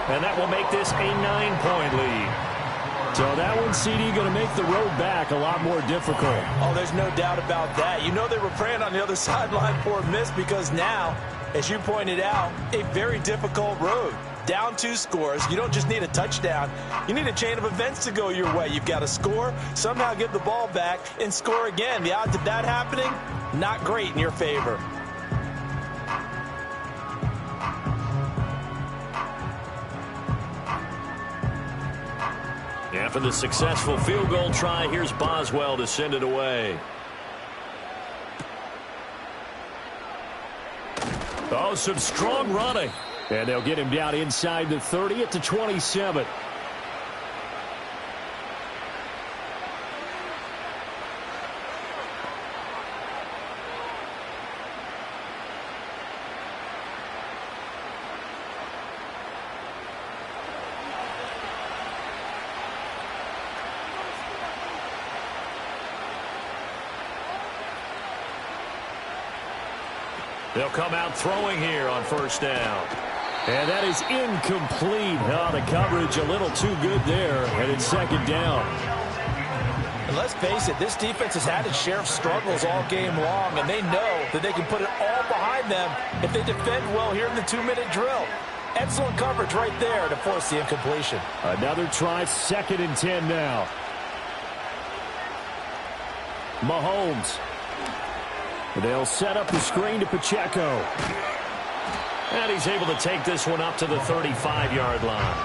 and that will make this a 9-point lead. So that one, CD, going to make the road back a lot more difficult. Oh, there's no doubt about that. You know they were praying on the other sideline for a miss because now, as you pointed out, a very difficult road. down 2 scores. You don't just need a touchdown. You need a chain of events to go your way. You've got to score, somehow give the ball back, and score again. The odds of that happening, not great in your favor. After the successful field goal try, here's Boswell to send it away. Oh, some strong running. And they'll get him down inside the 30 at the 27. They'll come out throwing here on first down. And that is incomplete. Oh, the coverage a little too good there. And it's second down. And let's face it, this defense has had its share of struggles all game long, and they know that they can put it all behind them if they defend well here in the 2-minute drill. Excellent coverage right there to force the incompletion. Another try, 2nd and 10 now. Mahomes. They'll set up the screen to Pacheco. And he's able to take this one up to the 35-yard line.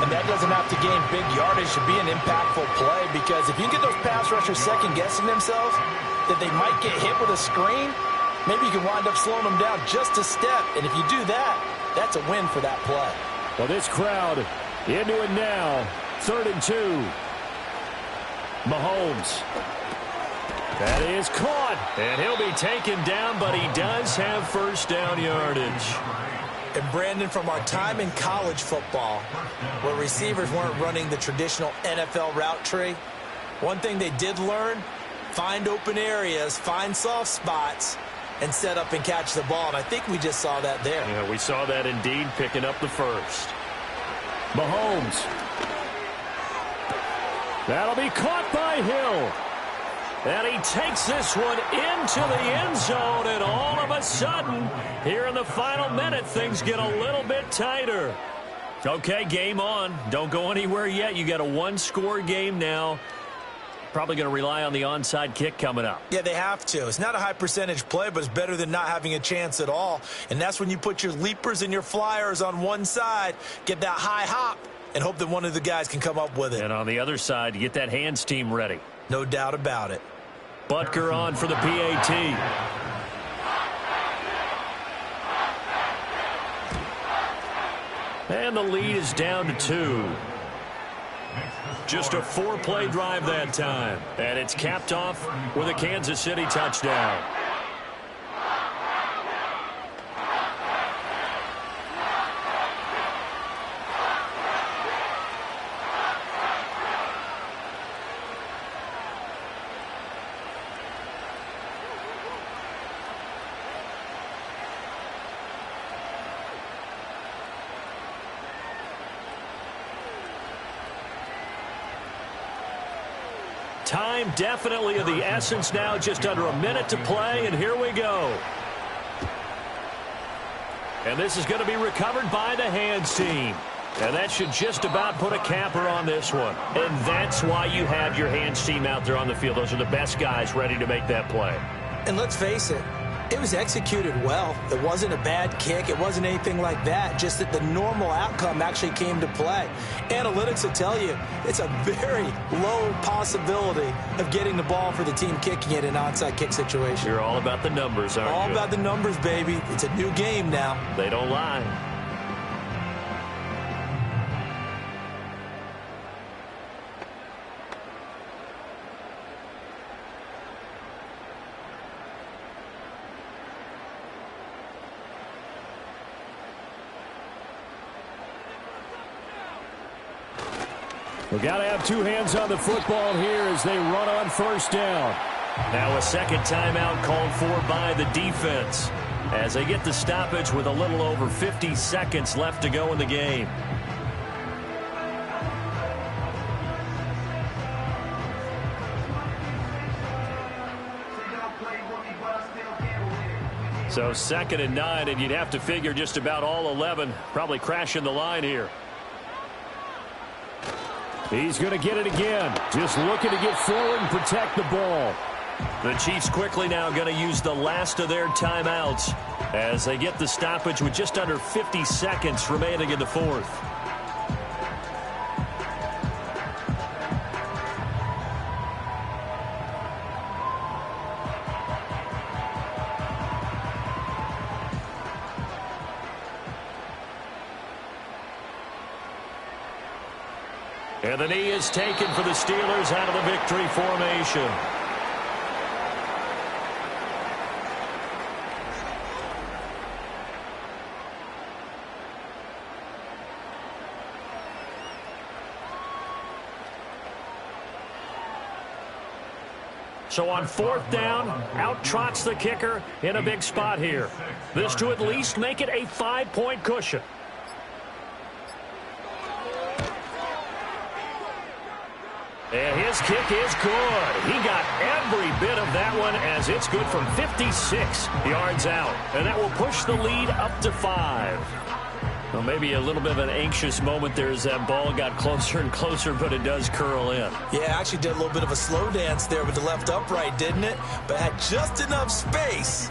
And that doesn't have to gain big yardage to be an impactful play, because if you get those pass rushers second-guessing themselves that they might get hit with a screen, maybe you can wind up slowing them down just a step. And if you do that, that's a win for that play. Well, this crowd into it now. 3rd and 2. Mahomes. That is caught, and he'll be taken down, but he does have first down yardage. And Brandon, from our time in college football, where receivers weren't running the traditional NFL route tree, one thing they did learn, find open areas, find soft spots, and set up and catch the ball. And I think we just saw that there. Yeah, we saw that indeed, picking up the first. Mahomes. That'll be caught by Hill. And he takes this one into the end zone, and all of a sudden, here in the final minute, things get a little bit tighter. Okay, game on. Don't go anywhere yet. You got a 1-score game now. Probably going to rely on the onside kick coming up. Yeah, they have to. It's not a high percentage play, but it's better than not having a chance at all. And that's when you put your leapers and your flyers on one side, get that high hop, and hope that one of the guys can come up with it. And on the other side, you get that hands team ready. No doubt about it. Butker on for the PAT. And the lead is down to 2. Just a 4-play drive that time. And it's capped off with a Kansas City touchdown. Time definitely of the essence now, just under a minute to play, and here we go. And this is going to be recovered by the hands team. And that should just about put a capper on this one. And that's why you have your hands team out there on the field. Those are the best guys ready to make that play. And let's face it, it was executed well. It wasn't a bad kick. It wasn't anything like that. Just that the normal outcome actually came to play. Analytics will tell you it's a very low possibility of getting the ball for the team kicking it in an onside kick situation. You're all about the numbers, aren't you? All about the numbers, baby. It's a new game now. They don't lie. We've got to have two hands on the football here as they run on first down. Now a second timeout called for by the defense as they get the stoppage with a little over 50 seconds left to go in the game. So 2nd and 9, and you'd have to figure just about all 11 probably crashing the line here. He's going to get it again. Just looking to get forward and protect the ball. The Chiefs quickly now going to use the last of their timeouts as they get the stoppage with just under 50 seconds remaining in the fourth. And the knee is taken for the Steelers out of the victory formation. So on 4th down, out trots the kicker in a big spot here. This to at least make it a 5-point cushion. And his kick is good. He got every bit of that one as it's good from 56 yards out. And that will push the lead up to 5. Well, maybe a little bit of an anxious moment there as that ball got closer and closer, but it does curl in. Yeah, actually did a little bit of a slow dance there with the left upright, didn't it? But had just enough space,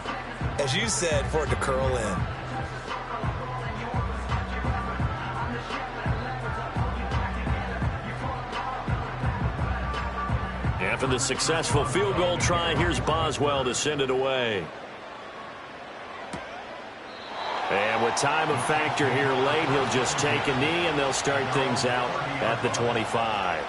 as you said, for it to curl in. After the successful field goal try, here's Boswell to send it away. And with time of factor here late, he'll just take a knee, and they'll start things out at the 25.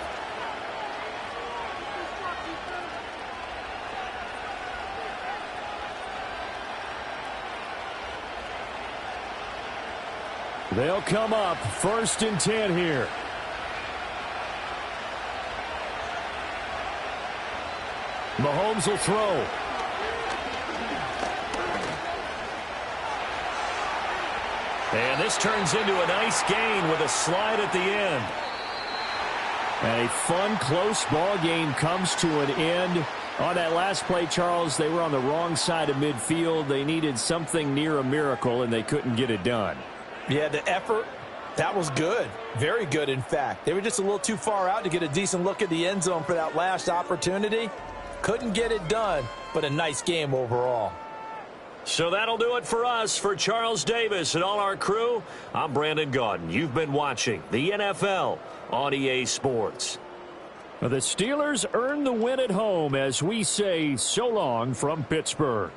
They'll come up 1st and 10 here. Mahomes will throw. And this turns into a nice gain with a slide at the end. And a fun, close ball game comes to an end. On that last play, Charles, they were on the wrong side of midfield. They needed something near a miracle, and they couldn't get it done. Yeah, the effort, that was good. Very good, in fact. They were just a little too far out to get a decent look at the end zone for that last opportunity. Couldn't get it done, but a nice game overall. So that'll do it for us. For Charles Davis and all our crew, I'm Brandon Gaudin. You've been watching the NFL on EA Sports. The Steelers earn the win at home as we say so long from Pittsburgh.